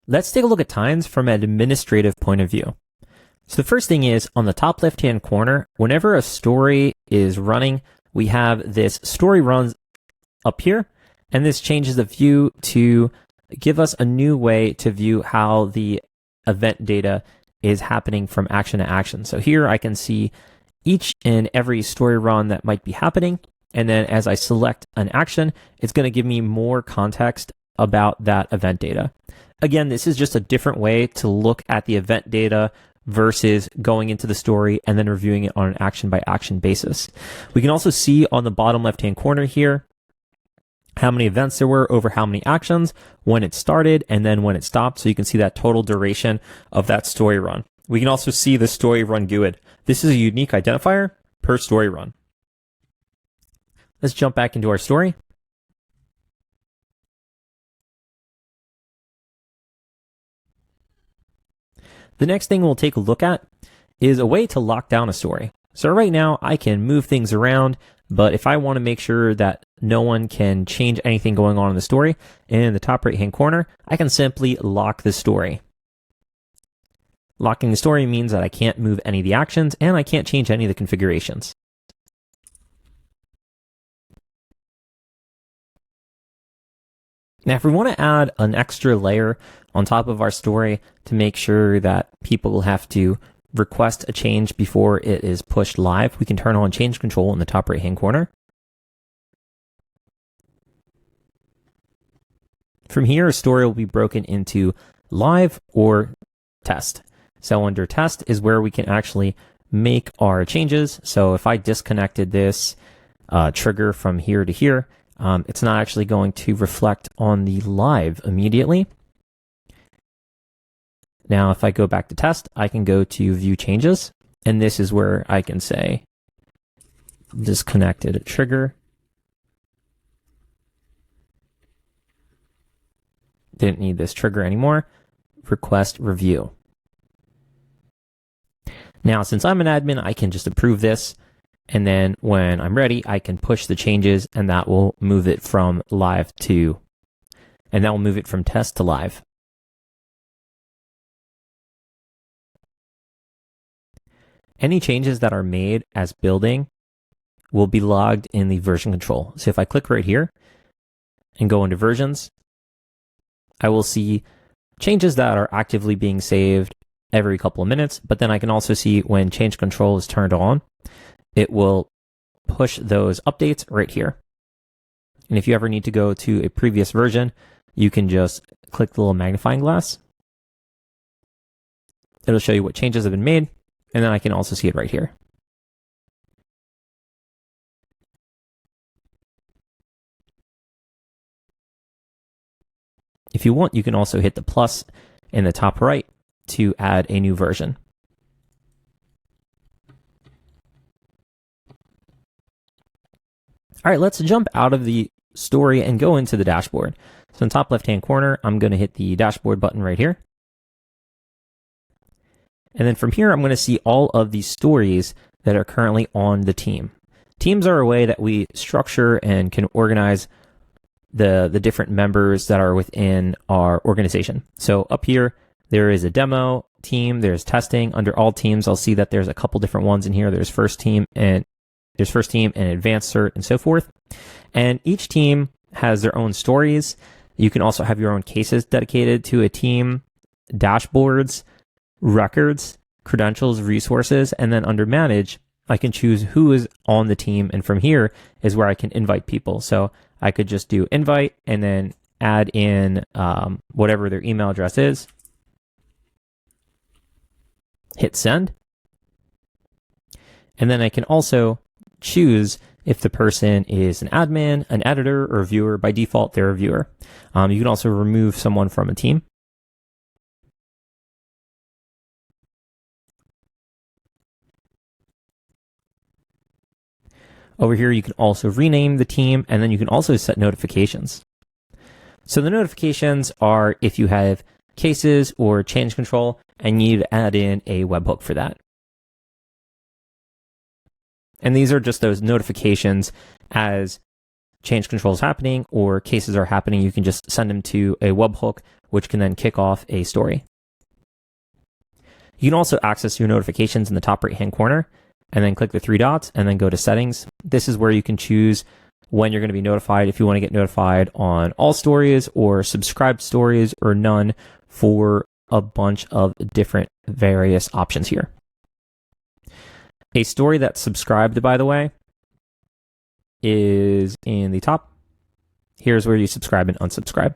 Let's take a look at times from an administrative point of view. So the first thing is on the top left-hand corner, whenever a story is running, we have this story runs up here, and this changes the view to give us a new way to view how the event data is happening from action to action. So here I can see each and every story run that might be happening. And then as I select an action, it's going to give me more context about that event data. Again, this is just a different way to look at the event data versus going into the story and then reviewing it on an action by action basis. We can also see on the bottom left-hand corner here how many events there were over how many actions, when it started, and then when it stopped. So you can see that total duration of that story run. We can also see the story run GUID. This is a unique identifier per story run. Let's jump back into our story. The next thing we'll take a look at is a way to lock down a story. So right now I can move things around, but if I want to make sure that no one can change anything going on in the story, in the top right-hand corner, I can simply lock the story. Locking the story means that I can't move any of the actions and I can't change any of the configurations. Now, if we want to add an extra layer on top of our story to make sure that people will have to request a change before it is pushed live, we can turn on change control in the top right-hand corner. From here, a story will be broken into live or test. So under test is where we can actually make our changes. So if I disconnected this trigger from here to here, it's not actually going to reflect on the live immediately. Now, if I go back to test, I can go to view changes, and this is where I can say disconnected trigger. Didn't need this trigger anymore. Request review. Now, since I'm an admin, I can just approve this. And then when I'm ready, I can push the changes and that will move it from live to, and that will move it from test to live. Any changes that are made as building will be logged in the version control. So if I click right here and go into versions, I will see changes that are actively being saved every couple of minutes, but then I can also see when change control is turned on, it will push those updates right here. And if you ever need to go to a previous version, you can just click the little magnifying glass. It'll show you what changes have been made, and then I can also see it right here. If you want, you can also hit the plus in the top right to add a new version. All right, let's jump out of the story and go into the dashboard. So in the top left-hand corner, I'm going to hit the dashboard button right here. And then from here, I'm going to see all of the stories that are currently on the team. Teams are a way that we structure and can organize the different members that are within our organization. So up here, there is a demo team, there's testing. Under all teams, I'll see that there's a couple different ones in here. There's first team and advanced cert and so forth. And each team has their own stories. You can also have your own cases dedicated to a team, dashboards, records, credentials, resources, and then under manage, I can choose who is on the team. And from here is where I can invite people. So I could just do invite and then add in whatever their email address is. Hit send. And then I can also choose if the person is an admin, an editor, or a viewer. By default, they're a viewer. You can also remove someone from a team. Over here, you can also rename the team, and then you can also set notifications. So the notifications are if you have cases or change control and you need to add in a webhook for that. And these are just those notifications as change control is happening or cases are happening. You can just send them to a webhook which can then kick off a story. You can also access your notifications in the top right-hand corner and then click the three dots and then go to settings. This is where you can choose when you're going to be notified, if you want to get notified on all stories or subscribed stories or none, for a bunch of different various options here. A story that's subscribed, by the way, is in the top. Here's where you subscribe and unsubscribe.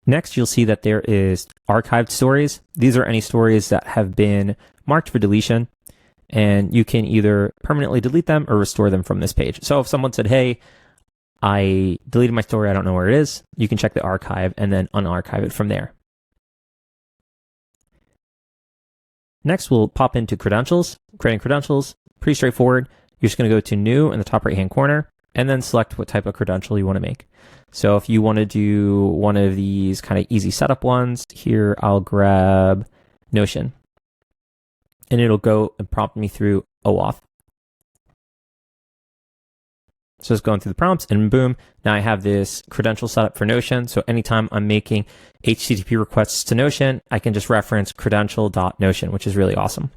Next, you'll see that there is archived stories. These are any stories that have been marked for deletion, and you can either permanently delete them or restore them from this page. So if someone said, hey, I deleted my story, I don't know where it is, you can check the archive and then unarchive it from there. Next, we'll pop into credentials. Creating credentials, pretty straightforward. You're just going to go to new in the top right-hand corner and then select what type of credential you want to make. So if you want to do one of these kind of easy setup ones, here I'll grab Notion. And it'll go and prompt me through OAuth. So it's going through the prompts and boom, now I have this credential set up for Notion. So anytime I'm making HTTP requests to Notion, I can just reference credential.notion, which is really awesome.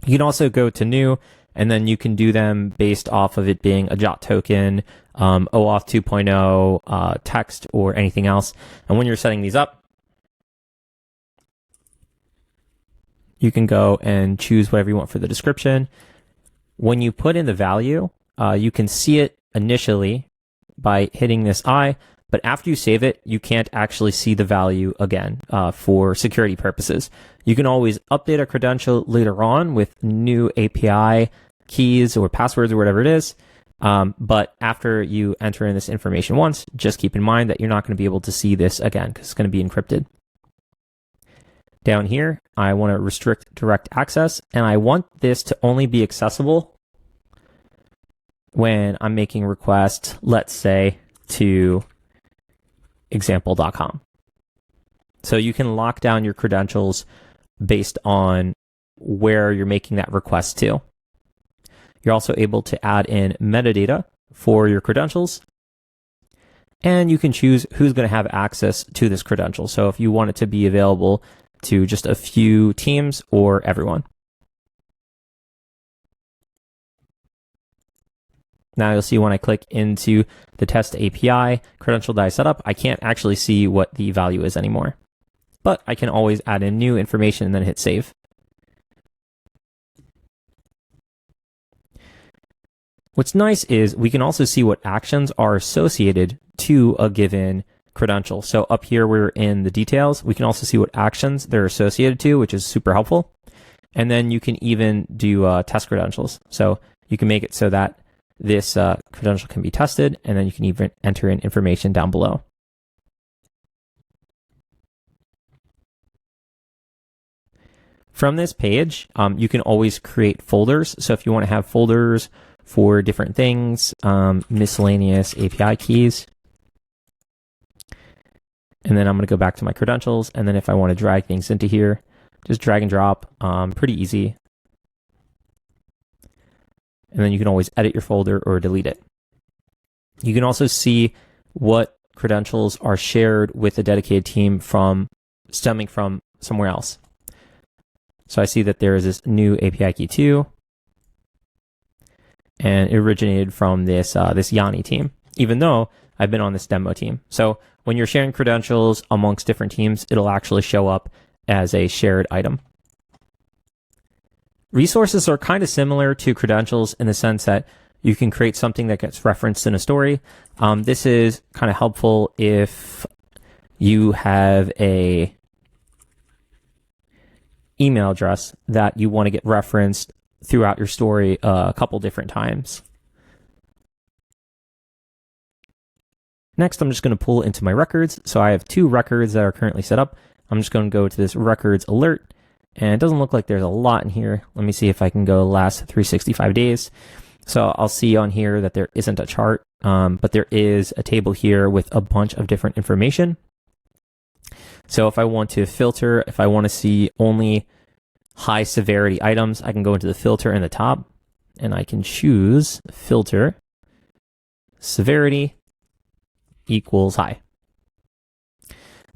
You can also go to new, and then you can do them based off of it being a JOT token, OAuth 2.0, text, or anything else. And when you're setting these up, you can go and choose whatever you want for the description. When you put in the value, you can see it initially by hitting this I, but after you save it, you can't actually see the value again for security purposes. You can always update a credential later on with new API keys or passwords or whatever it is. But after you enter in this information once, just keep in mind that you're not going to be able to see this again because it's going to be encrypted. Down here, I want to restrict direct access, and I want this to only be accessible when I'm making requests, let's say, to example.com. So you can lock down your credentials based on where you're making that request to. You're also able to add in metadata for your credentials, and you can choose who's going to have access to this credential. So if you want it to be available to just a few teams or everyone. Now you'll see when I click into the test API credential that I set up, I can't actually see what the value is anymore. But I can always add in new information and then hit save. What's nice is we can also see what actions are associated to a given credential. So up here, we're in the details. We can also see what actions they're associated to, which is super helpful. And then you can even do test credentials. So you can make it so that this credential can be tested, and then you can even enter in information down below. From this page, you can always create folders. So if you want to have folders for different things, miscellaneous API keys, and then I'm going to go back to my credentials. And then if I want to drag things into here, just drag and drop, pretty easy. And then you can always edit your folder or delete it. You can also see what credentials are shared with a dedicated team stemming from somewhere else. So I see that there is this new API key 2, and it originated from this Yanni team, even though I've been on this demo team. So when you're sharing credentials amongst different teams, it'll actually show up as a shared item. Resources are kind of similar to credentials in the sense that you can create something that gets referenced in a story. This is kind of helpful if you have a email address that you want to get referenced throughout your story a couple different times. Next, I'm just going to pull into my records. So I have 2 records that are currently set up. I'm just going to go to this records alert. And it doesn't look like there's a lot in here. Let me see if I can go last 365 days. So I'll see on here that there isn't a chart, but there is a table here with a bunch of different information. So if I want to filter, if I want to see only high severity items, I can go into the filter in the top and I can choose filter severity equals high.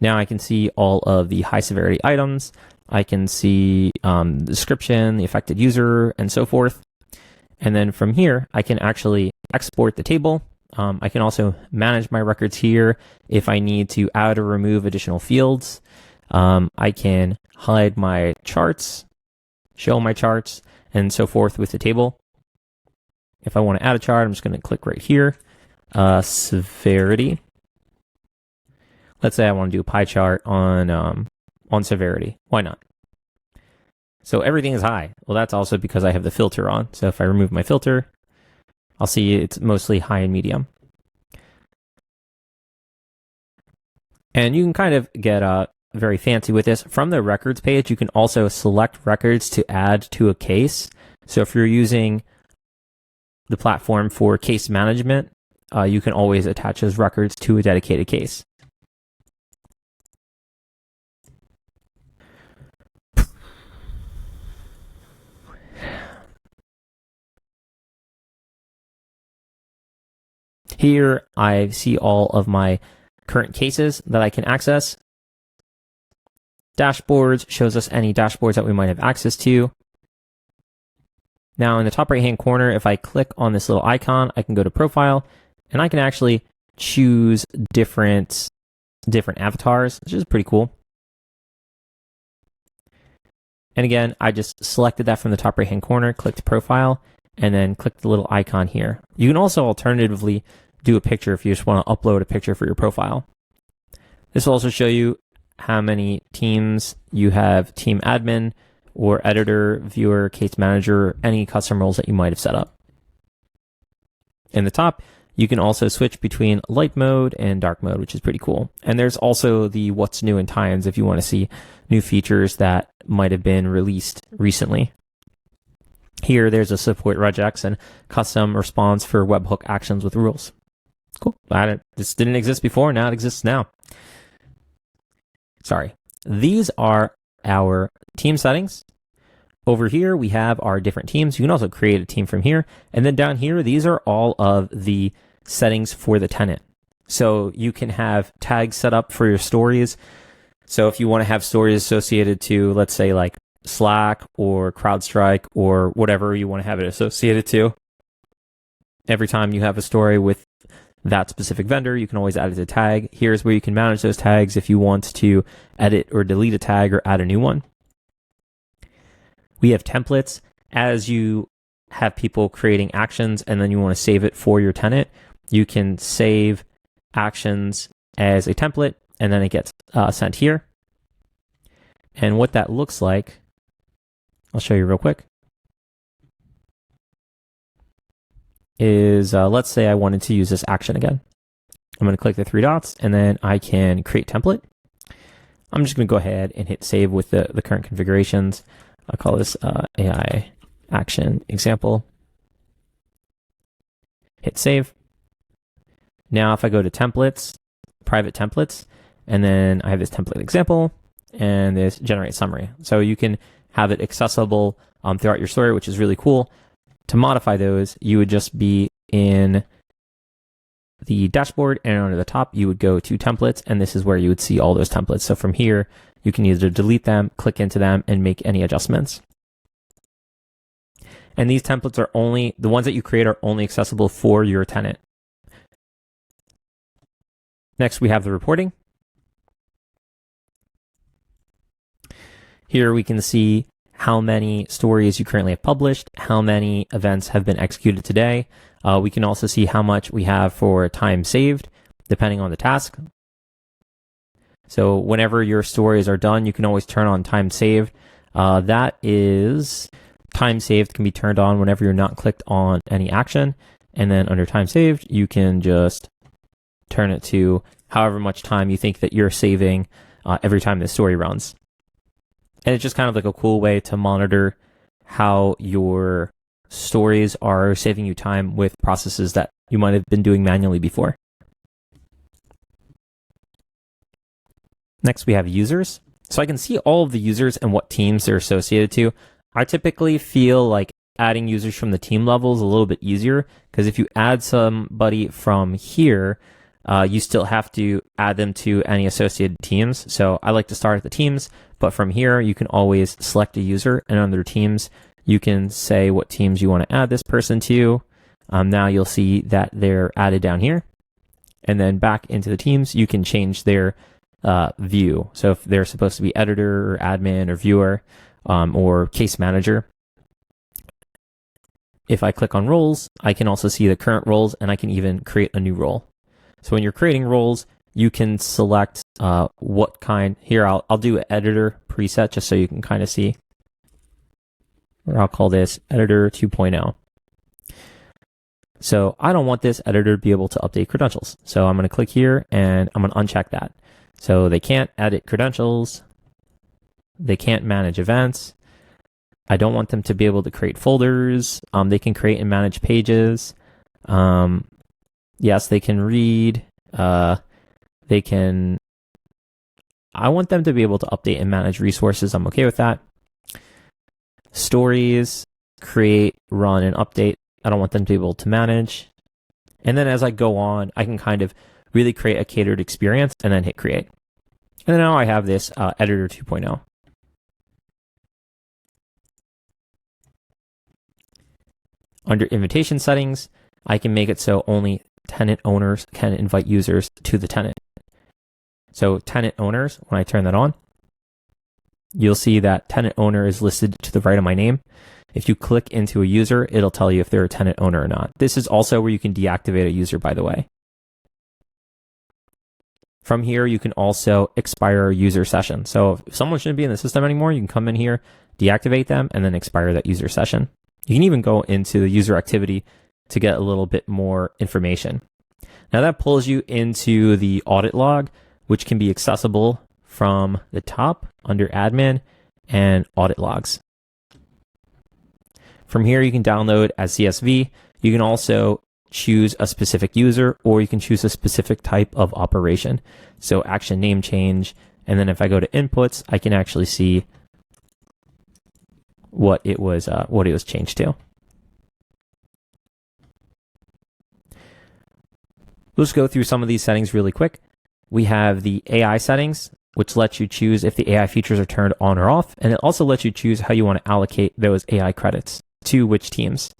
Now I can see all of the high severity items. I can see the description, the affected user, and so forth. And then from here, I can actually export the table. I can also manage my records here if I need to add or remove additional fields. I can hide my charts, show my charts, and so forth with the table. If I want to add a chart, I'm just going to click right here. Severity. Let's say I want to do a pie chart on severity. Why not? So everything is high. Well, that's also because I have the filter on. So if I remove my filter, I'll see it's mostly high and medium. And you can kind of get very fancy with this. From the records page, you can also select records to add to a case. So if you're using the platform for case management, you can always attach those records to a dedicated case. Here, I see all of my current cases that I can access. Dashboards shows us any dashboards that we might have access to. Now, in the top right-hand corner, if I click on this little icon, I can go to Profile, and I can actually choose different avatars, which is pretty cool. And again, I just selected that from the top right-hand corner, clicked Profile, and then click the little icon here. You can also alternatively do a picture if you just want to upload a picture for your profile. This will also show you how many teams you have: team admin or editor, viewer, case manager, any custom roles that you might have set up. In the top, you can also switch between light mode and dark mode, which is pretty cool. And there's also the what's new in times if you want to see new features that might have been released recently. Here, there's a support regex and custom response for webhook actions with rules. Cool. This didn't exist before. Now it exists now. Sorry. These are our team settings. Over here, we have our different teams. You can also create a team from here. And then down here, these are all of the settings for the tenant. So you can have tags set up for your stories. So if you want to have stories associated to, let's say, like Slack or CrowdStrike or whatever you want to have it associated to, every time you have a story with that specific vendor, you can always add it as a tag. Here's where you can manage those tags if you want to edit or delete a tag or add a new one. We have templates. As you have people creating actions and then you want to save it for your tenant, you can save actions as a template and then it gets sent here. And what that looks like, I'll show you real quick, is let's say I wanted to use this action again. I'm going to click the three dots and then I can create template. I'm just going to go ahead and hit save with the current configurations. I'll call this AI action example. Hit save. Now if I go to templates, private templates, and then I have this template example and this generate summary. So you can have it accessible throughout your story, which is really cool. To modify those, you would just be in the dashboard and under the top, you would go to templates, and this is where you would see all those templates. So from here, you can either delete them, click into them, and make any adjustments. And these templates are only, the ones that you create are only accessible for your tenant. Next, we have the reporting. Here we can see how many stories you currently have published, how many events have been executed today. We can also see how much we have for time saved, depending on the task. So whenever your stories are done, you can always turn on time saved. That is, time saved can be turned on whenever you're not clicked on any action. And then under time saved, you can just turn it to however much time you think that you're saving every time the story runs. And it's just kind of like a cool way to monitor how your stories are saving you time with processes that you might have been doing manually before. Next, we have users. So I can see all of the users and what teams they're associated to. I typically feel like adding users from the team level is a little bit easier, because if you add somebody from here, you still have to add them to any associated teams. So I like to start at the teams, but from here you can always select a user, and under teams you can say what teams you want to add this person to. Now you'll see that they're added down here, and then back into the teams you can change their view. So if they're supposed to be editor or admin or viewer or case manager, if I click on roles, I can also see the current roles, and I can even create a new role. So when you're creating roles, you can select what kind. Here, I'll do an editor preset just so you can kind of see. Or I'll call this editor 2.0. So I don't want this editor to be able to update credentials. So I'm going to click here and I'm going to uncheck that. So they can't edit credentials. They can't manage events. I don't want them to be able to create folders. They can create and manage pages. Yes, they can read. I want them to be able to update and manage resources. I'm okay with that. Stories, create, run, and update. I don't want them to be able to manage. And then as I go on, I can kind of really create a catered experience and then hit create. And now I have this editor 2.0. Under invitation settings, I can make it so only tenant owners can invite users to the tenant. So tenant owners, when I turn that on, you'll see that tenant owner is listed to the right of my name. If you click into a user, it'll tell you if they're a tenant owner or not. This is also where you can deactivate a user, by the way. From here, you can also expire a user session. So if someone shouldn't be in the system anymore, you can come in here, deactivate them, and then expire that user session. You can even go into the user activity to get a little bit more information. Now that pulls you into the audit log, which can be accessible from the top under admin and audit logs. From here, you can download as CSV. You can also choose a specific user, or you can choose a specific type of operation. So action name change. And then if I go to inputs, I can actually see what it was changed to. Let's go through some of these settings really quick. We have the AI settings, which lets you choose if the AI features are turned on or off. And it also lets you choose how you want to allocate those AI credits to which teams.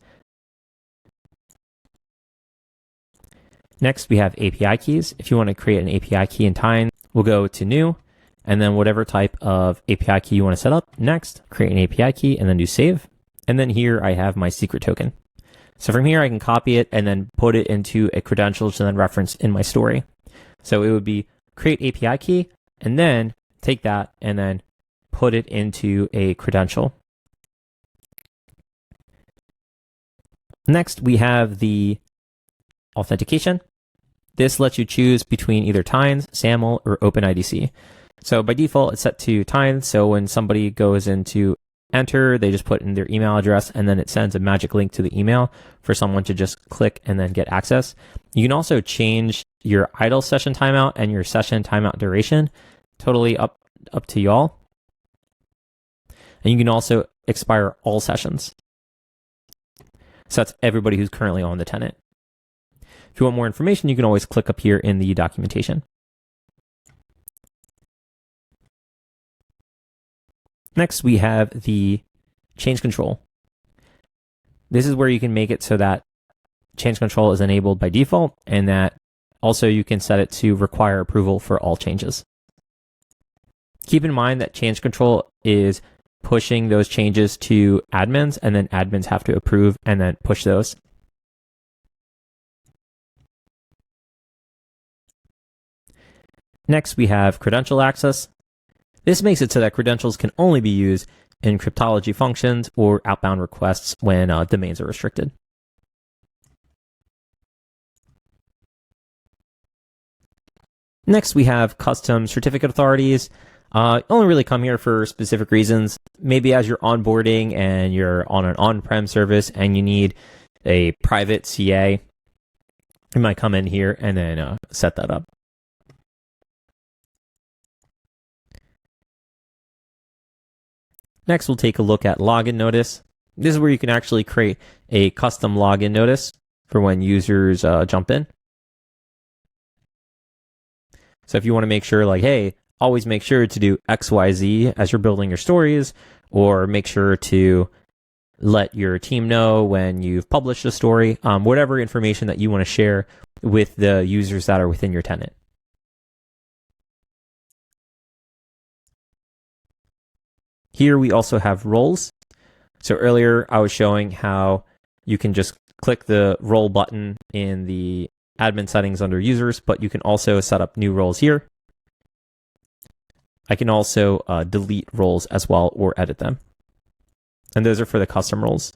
Next, we have API keys. If you want to create an API key in Tenant, we'll go to new, and then whatever type of API key you want to set up. Next, create an API key and then do save. And then here I have my secret token. So from here, I can copy it and then put it into a credential to then reference in my story. So it would be create API key and then take that and then put it into a credential. Next, we have the authentication. This lets you choose between either Tines, SAML, or OpenIDC. So by default, it's set to Tines. So when somebody goes into enter, they just put in their email address, and then it sends a magic link to the email for someone to just click and then get access. You can also change your idle session timeout and your session timeout duration, totally up to y'all. And you can also expire all sessions. So that's everybody who's currently on the tenant. If you want more information, you can always click up here in the documentation. Next, we have the change control. This is where you can make it so that change control is enabled by default, and that also you can set it to require approval for all changes. Keep in mind that change control is pushing those changes to admins, and then admins have to approve and then push those. Next, we have credential access. This makes it so that credentials can only be used in cryptology functions or outbound requests when domains are restricted. Next, we have custom certificate authorities. Only really come here for specific reasons. Maybe as you're onboarding and you're on an on-prem service and you need a private CA, you might come in here and then set that up. Next, we'll take a look at login notice. This is where you can actually create a custom login notice for when users jump in. So if you want to make sure, like, hey, always make sure to do XYZ as you're building your stories, or make sure to let your team know when you've published a story, whatever information that you want to share with the users that are within your tenant. Here we also have roles. So earlier I was showing how you can just click the role button in the admin settings under users, but you can also set up new roles here. I can also delete roles as well or edit them. And those are for the custom roles.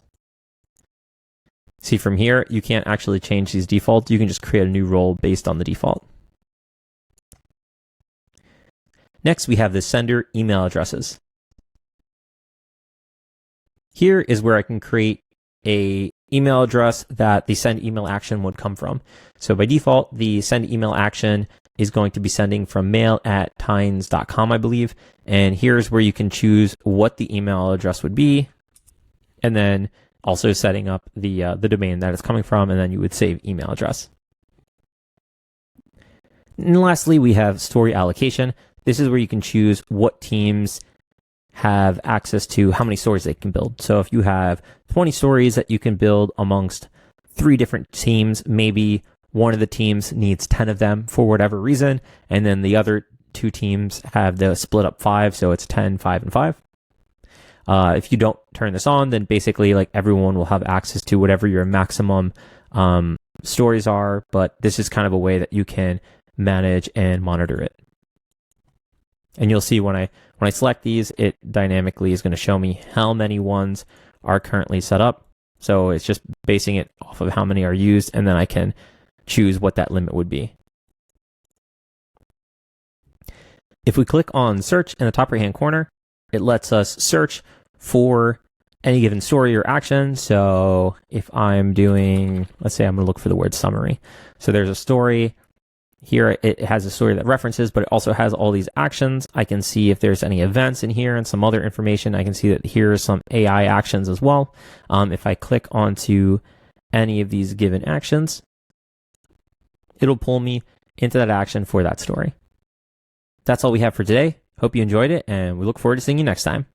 See, from here, you can't actually change these defaults. You can just create a new role based on the default. Next, we have the sender email addresses. Here is where I can create a email address that the send email action would come from. So by default, the send email action is going to be sending from mail@tines.com, I believe. And here's where you can choose what the email address would be, and then also setting up the domain that it's coming from, and then you would save email address. And lastly, we have story allocation. This is where you can choose what teams have access to how many stories they can build. So if you have 20 stories that you can build amongst 3 different teams, maybe one of the teams needs 10 of them for whatever reason, and then the other 2 teams have the split up 5, so it's 10, 5, and 5. If you don't turn this on, then basically like everyone will have access to whatever your maximum stories are, but this is kind of a way that you can manage and monitor it. And you'll see when I select these, it dynamically is going to show me how many ones are currently set up. So it's just basing it off of how many are used, and then I can choose what that limit would be. If we click on search in the top right hand corner, it lets us search for any given story or action. So if I'm doing, let's say I'm going to look for the word summary. So there's a story here. It has a story that references, but it also has all these actions. I can see if there's any events in here and some other information. I can see that here are some AI actions as well. If I click onto any of these given actions, it'll pull me into that action for that story. That's all we have for today. Hope you enjoyed it, and we look forward to seeing you next time.